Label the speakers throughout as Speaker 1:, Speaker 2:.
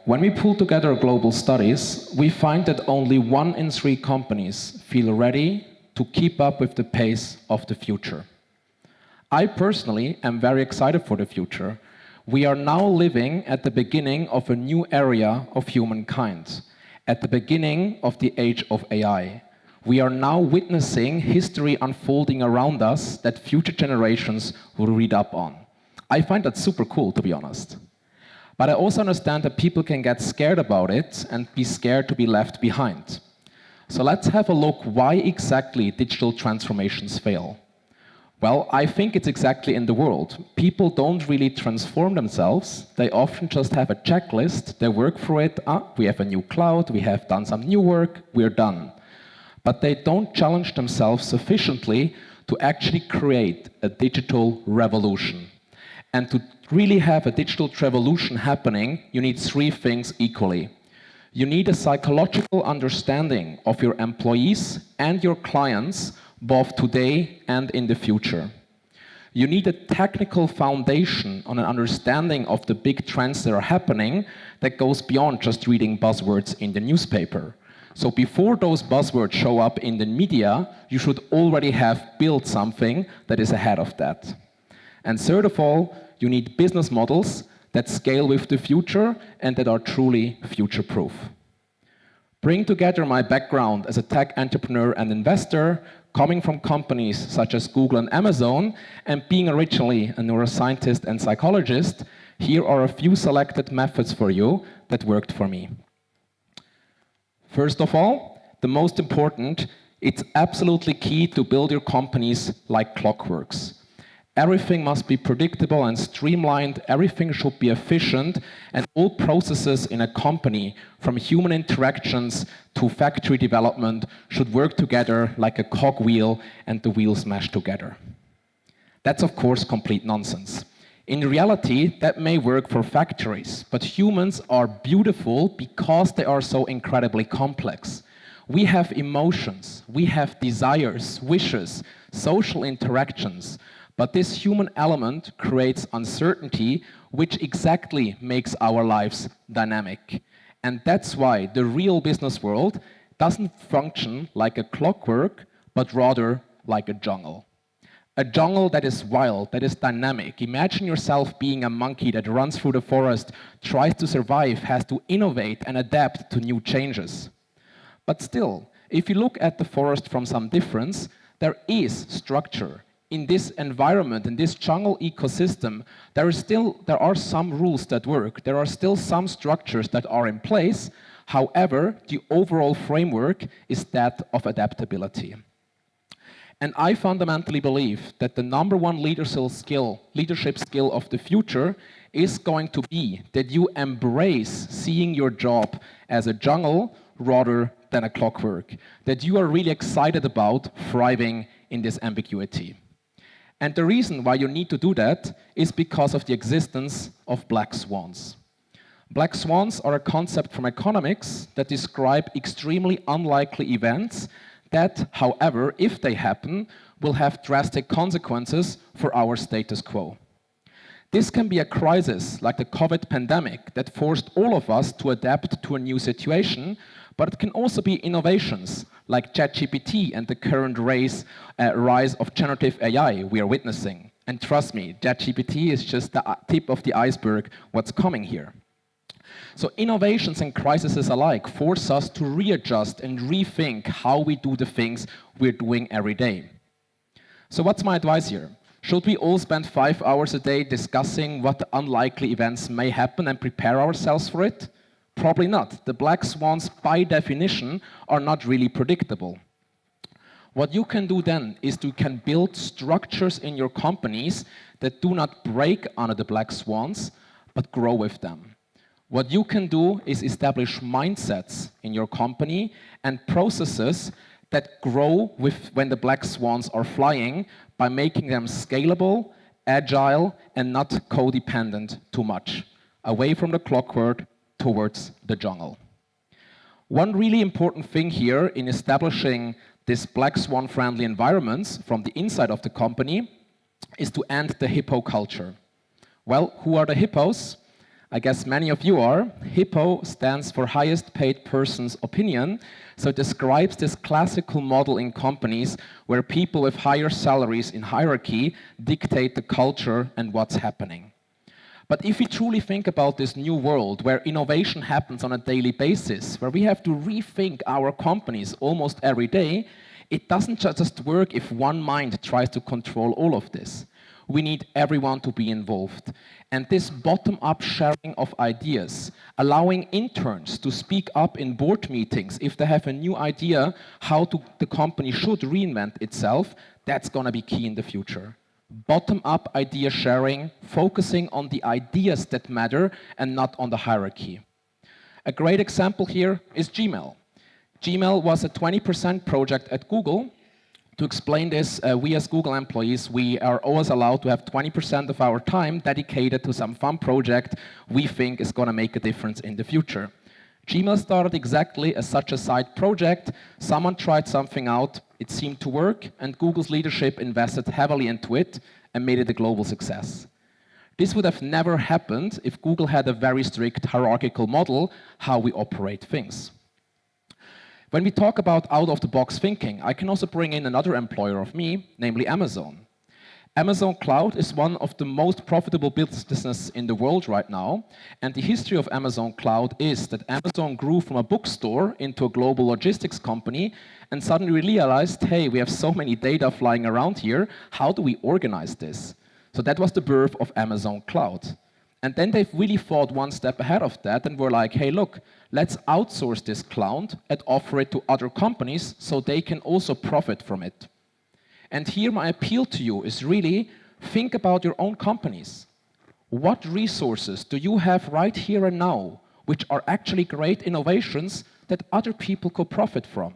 Speaker 1: When we pull together global studies, we find that only 1 in 3 companies feel ready to keep up with the pace of the future. I personally am very excited for the future. We are now living at the beginning of a new area of humankind, at the beginning of the age of AI. We are now witnessing history unfolding around us that future generations will read up on. I find that super cool, to be honest. But I also understand that people can get scared about it and be scared to be left behind. So let's have a look why exactly digital transformations fail. Well, I think it's exactly in the world. People don't really transform themselves. They often just have a checklist, they work for it, we have a new cloud, we have done some new work, we're done. But they don't challenge themselves sufficiently to actually create a digital revolution. And to really have a digital revolution happening, you need 3 things equally. You need a psychological understanding of your employees and your clients, both today and in the future. You need a technical foundation on an understanding of the big trends that are happening that goes beyond just reading buzzwords in the newspaper. So before those buzzwords show up in the media, you should already have built something that is ahead of that. And third of all, you need business models that scale with the future and that are truly future-proof. Bring together my background as a tech entrepreneur and investor, coming from companies such as Google and Amazon, and being originally a neuroscientist and psychologist, here are a few selected methods for you that worked for me. First of all, the most important, it's absolutely key to build your companies like clockworks. Everything must be predictable and streamlined, everything should be efficient, and all processes in a company, from human interactions to factory development, should work together like a cogwheel and the wheels mesh together. That's of course complete nonsense. In reality, that may work for factories, but humans are beautiful because they are so incredibly complex. We have emotions, we have desires, wishes, social interactions, but this human element creates uncertainty, which exactly makes our lives dynamic. And that's why the real business world doesn't function like a clockwork, but rather like a jungle. A jungle that is wild, that is dynamic. Imagine yourself being a monkey that runs through the forest, tries to survive, has to innovate and adapt to new changes. But still, if you look at the forest from some distance, there is structure. In this environment, in this jungle ecosystem, there are some rules that work. There are still some structures that are in place. However, the overall framework is that of adaptability. And I fundamentally believe that the #1 leadership skill of the future is going to be that you embrace seeing your job as a jungle rather than a clockwork. That you are really excited about thriving in this ambiguity. And the reason why you need to do that is because of the existence of black swans. Black swans are a concept from economics that describe extremely unlikely events that, however, if they happen, will have drastic consequences for our status quo. This can be a crisis like the COVID pandemic that forced all of us to adapt to a new situation, but it can also be innovations like ChatGPT and the current rise of generative AI we are witnessing. And trust me, ChatGPT is just the tip of the iceberg what's coming here. So innovations and crises alike force us to readjust and rethink how we do the things we're doing every day. So what's my advice here? Should we all spend 5 hours a day discussing what unlikely events may happen and prepare ourselves for it? Probably not. The black swans, by definition, are not really predictable. What you can do then is you can build structures in your companies that do not break under the black swans, but grow with them. What you can do is establish mindsets in your company and processes that grow with when the black swans are flying by making them scalable, agile, and not codependent too much, away from the clockwork towards the jungle. One really important thing here in establishing this black swan-friendly environments from the inside of the company is to end the hippo culture. Well, who are the hippos? I guess many of you are. HIPPO stands for Highest Paid Person's Opinion. So it describes this classical model in companies where people with higher salaries in hierarchy dictate the culture and what's happening. But if we truly think about this new world where innovation happens on a daily basis, where we have to rethink our companies almost every day, it doesn't just work if one mind tries to control all of this. We need everyone to be involved. And this bottom-up sharing of ideas, allowing interns to speak up in board meetings if they have a new idea how the company should reinvent itself, that's going to be key in the future. Bottom-up idea sharing, focusing on the ideas that matter and not on the hierarchy. A great example here is Gmail. Gmail was a 20% project at Google. To explain this, we as Google employees, we are always allowed to have 20% of our time dedicated to some fun project we think is going to make a difference in the future. Gmail started exactly as such a side project. Someone tried something out, it seemed to work, and Google's leadership invested heavily into it and made it a global success. This would have never happened if Google had a very strict hierarchical model how we operate things. When we talk about out-of-the-box thinking, I can also bring in another employer of me, namely Amazon. Amazon Cloud is one of the most profitable businesses in the world right now, and the history of Amazon Cloud is that Amazon grew from a bookstore into a global logistics company and suddenly realized, hey, we have so many data flying around here, how do we organize this? So that was the birth of Amazon Cloud. And then they've really thought one step ahead of that and were like, hey, look, let's outsource this cloud and offer it to other companies so they can also profit from it. And here my appeal to you is really think about your own companies. What resources do you have right here and now which are actually great innovations that other people could profit from?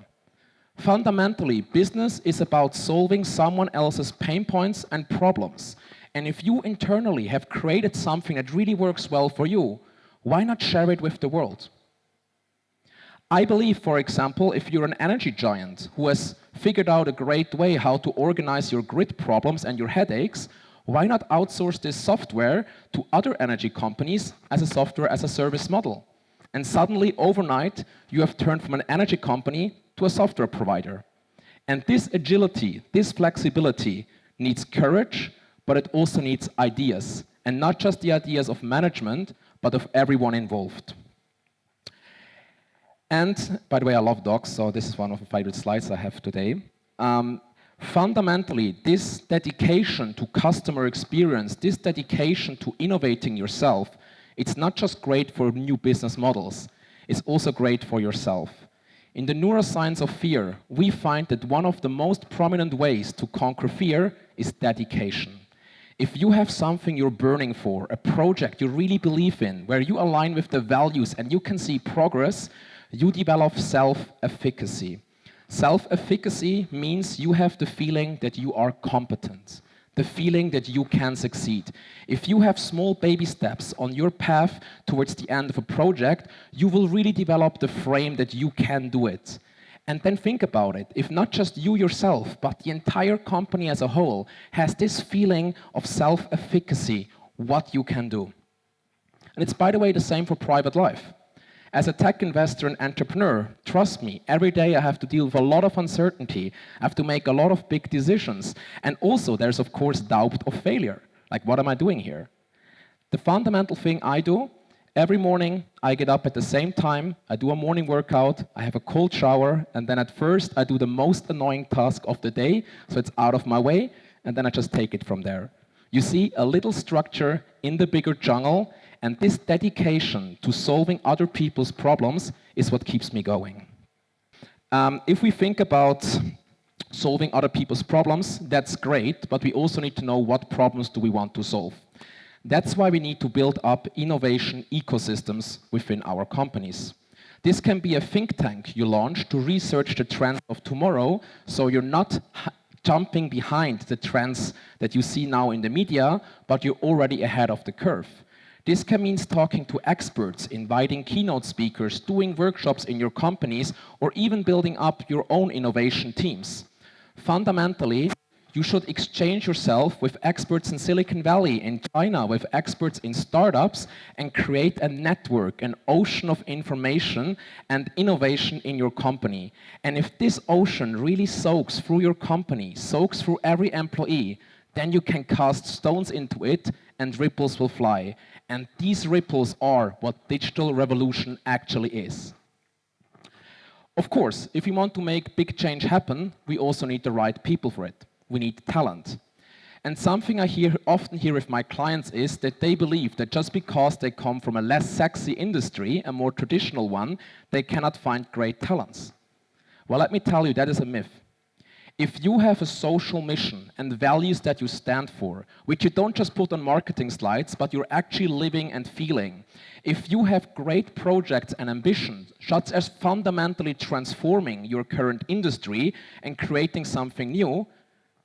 Speaker 1: Fundamentally, business is about solving someone else's pain points and problems. And if you internally have created something that really works well for you, why not share it with the world? I believe, for example, if you're an energy giant who has figured out a great way how to organize your grid problems and your headaches, why not outsource this software to other energy companies as a software as a service model? And suddenly, overnight, you have turned from an energy company to a software provider. And this agility, this flexibility needs courage, but it also needs ideas. And not just the ideas of management, but of everyone involved. And, by the way, I love dogs, so this is one of the favorite slides I have today. Fundamentally, this dedication to customer experience, this dedication to innovating yourself, it's not just great for new business models, it's also great for yourself. In the neuroscience of fear, we find that one of the most prominent ways to conquer fear is dedication. If you have something you're burning for, a project you really believe in, where you align with the values and you can see progress, you develop self-efficacy. Self-efficacy means you have the feeling that you are competent, the feeling that you can succeed. If you have small baby steps on your path towards the end of a project, you will really develop the frame that you can do it. And then think about it. If not just you yourself, but the entire company as a whole has this feeling of self-efficacy, what you can do. And it's, by the way, the same for private life. As a tech investor and entrepreneur, trust me, every day I have to deal with a lot of uncertainty. I have to make a lot of big decisions. And also, there's, of course, doubt of failure. Like, what am I doing here? The fundamental thing I do, every morning I get up at the same time, I do a morning workout, I have a cold shower, and then at first I do the most annoying task of the day, so it's out of my way, and then I just take it from there. You see, a little structure in the bigger jungle, and this dedication to solving other people's problems is what keeps me going. If we think about solving other people's problems, that's great, but we also need to know what problems do we want to solve. That's why we need to build up innovation ecosystems within our companies. This can be a think tank you launch to research the trends of tomorrow, so you're not jumping behind the trends that you see now in the media, but you're already ahead of the curve. This can mean talking to experts, inviting keynote speakers, doing workshops in your companies, or even building up your own innovation teams. Fundamentally, You should exchange yourself with experts in Silicon Valley, in China, with experts in startups, and create a network, an ocean of information and innovation in your company. And if this ocean really soaks through your company, soaks through every employee, then you can cast stones into it and ripples will fly. And these ripples are what digital revolution actually is. Of course, if we want to make big change happen, we also need the right people for it. We need talent. And something I often hear with my clients is that they believe that just because they come from a less sexy industry, a more traditional one, they cannot find great talents. Well, let me tell you, that is a myth. If you have a social mission and values that you stand for, which you don't just put on marketing slides, but you're actually living and feeling, if you have great projects and ambitions, such as fundamentally transforming your current industry and creating something new,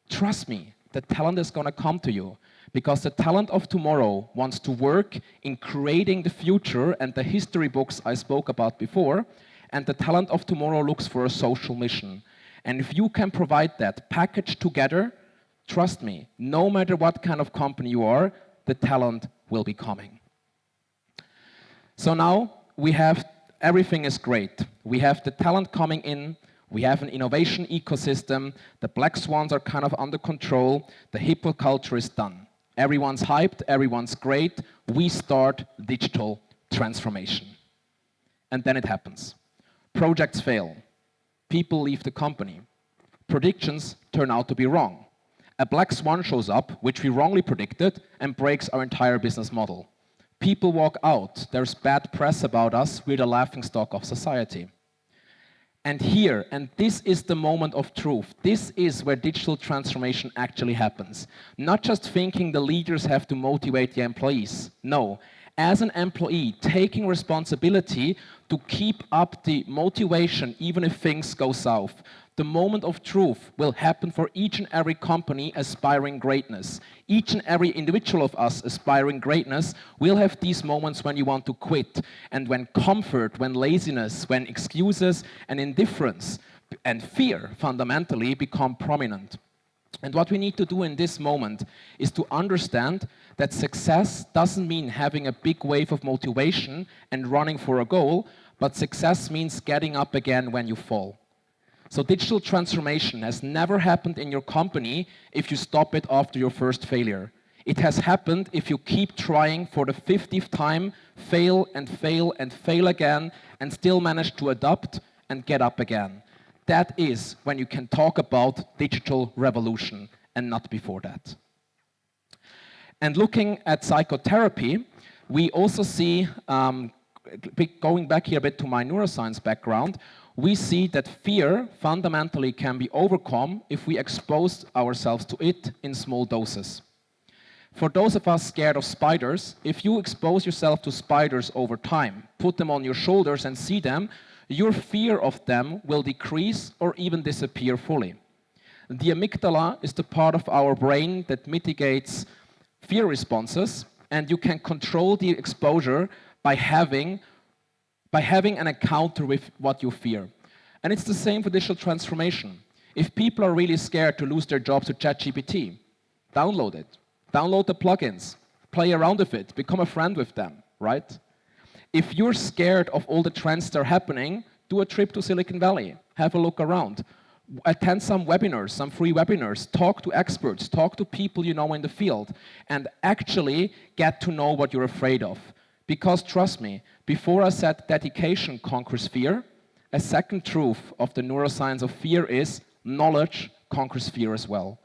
Speaker 1: trust me, the talent is going to come to you, because the talent of tomorrow wants to work in creating the future and the history books I spoke about before, and the talent of tomorrow looks for a social mission. And if you can provide that packaged together, trust me, no matter what kind of company you are, the talent will be coming. So now we have, everything is great. We have the talent coming in, we have an innovation ecosystem, the black swans are kind of under control, the hippo culture is done. Everyone's hyped, everyone's great, we start digital transformation. And then it happens. Projects fail. People leave the company. Predictions turn out to be wrong. A black swan shows up, which we wrongly predicted, and breaks our entire business model. People walk out, there's bad press about us, we're the laughingstock of society. And here, and this is the moment of truth, this is where digital transformation actually happens. Not just thinking the leaders have to motivate the employees. No, as an employee, taking responsibility to keep up the motivation even if things go south. The moment of truth will happen for each and every company aspiring greatness. Each and every individual of us aspiring greatness will have these moments when you want to quit, and when comfort, when laziness, when excuses and indifference and fear fundamentally become prominent. And what we need to do in this moment is to understand that success doesn't mean having a big wave of motivation and running for a goal, but success means getting up again when you fall. So digital transformation has never happened in your company if you stop it after your first failure. It has happened if you keep trying for the 50th time, fail and fail and fail again, and still manage to adapt and get up again. That is when you can talk about digital revolution, and not before that. And looking at psychotherapy, we also see, going back here a bit to my neuroscience background, we see that fear fundamentally can be overcome if we expose ourselves to it in small doses. For those of us scared of spiders, if you expose yourself to spiders over time, put them on your shoulders and see them, your fear of them will decrease or even disappear fully. The amygdala is the part of our brain that mitigates fear responses, and you can control the exposure by having an encounter with what you fear. And it's the same for digital transformation. If people are really scared to lose their jobs to ChatGPT, download it. Download the plugins. Play around with it. Become a friend with them, right? If you're scared of all the trends that are happening, do a trip to Silicon Valley. Have a look around. Attend some webinars, some free webinars. Talk to experts. Talk to people you know in the field. And actually get to know what you're afraid of. Because trust me, before I said dedication conquers fear, a second truth of the neuroscience of fear is knowledge conquers fear as well.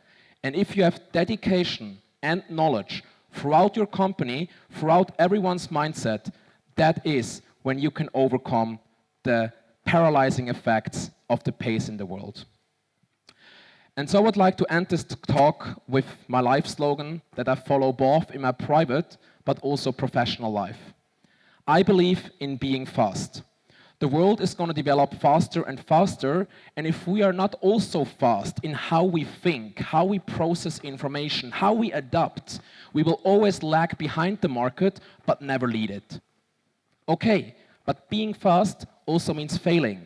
Speaker 1: And if you have dedication and knowledge throughout your company, throughout everyone's mindset, that is when you can overcome the paralyzing effects of the pace in the world. And so I would like to end this talk with my life slogan that I follow both in my private but also professional life. I believe in being fast. The world is going to develop faster and faster, and if we are not also fast in how we think, how we process information, how we adapt, we will always lag behind the market but never lead it. Okay, but being fast also means failing.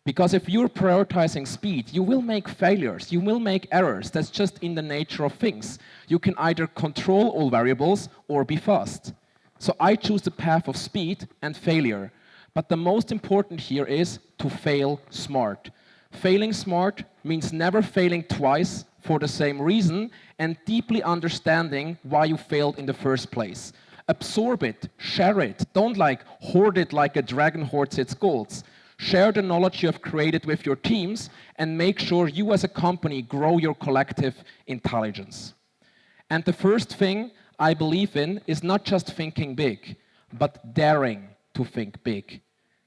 Speaker 1: Because if you're prioritizing speed, you will make failures, you will make errors. That's just in the nature of things. You can either control all variables or be fast. So I choose the path of speed and failure. But the most important here is to fail smart. Failing smart means never failing twice for the same reason and deeply understanding why you failed in the first place. Absorb it, share it. Don't hoard it like a dragon hoards its golds. Share the knowledge you have created with your teams and make sure you as a company grow your collective intelligence. And the first thing I believe in is not just thinking big, but daring to think big.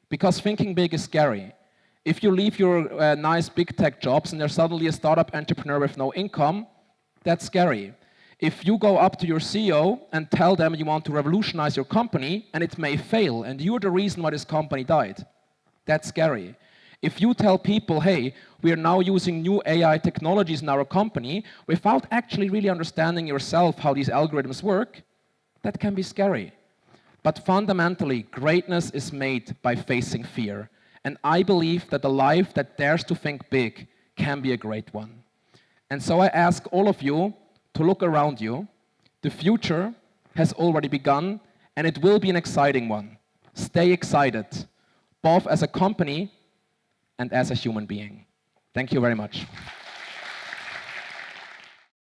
Speaker 1: Because thinking big is scary. If you leave your nice big tech jobs and there's suddenly a startup entrepreneur with no income, that's scary. If you go up to your CEO and tell them you want to revolutionize your company and it may fail and you're the reason why this company died, that's scary. If you tell people, hey, we are now using new AI technologies in our company without actually really understanding yourself how these algorithms work, that can be scary. But fundamentally, greatness is made by facing fear. And I believe that a life that dares to think big can be a great one. And so I ask all of you to look around you. The future has already begun, and it will be an exciting one. Stay excited, both as a company and as a human being. Thank you very much.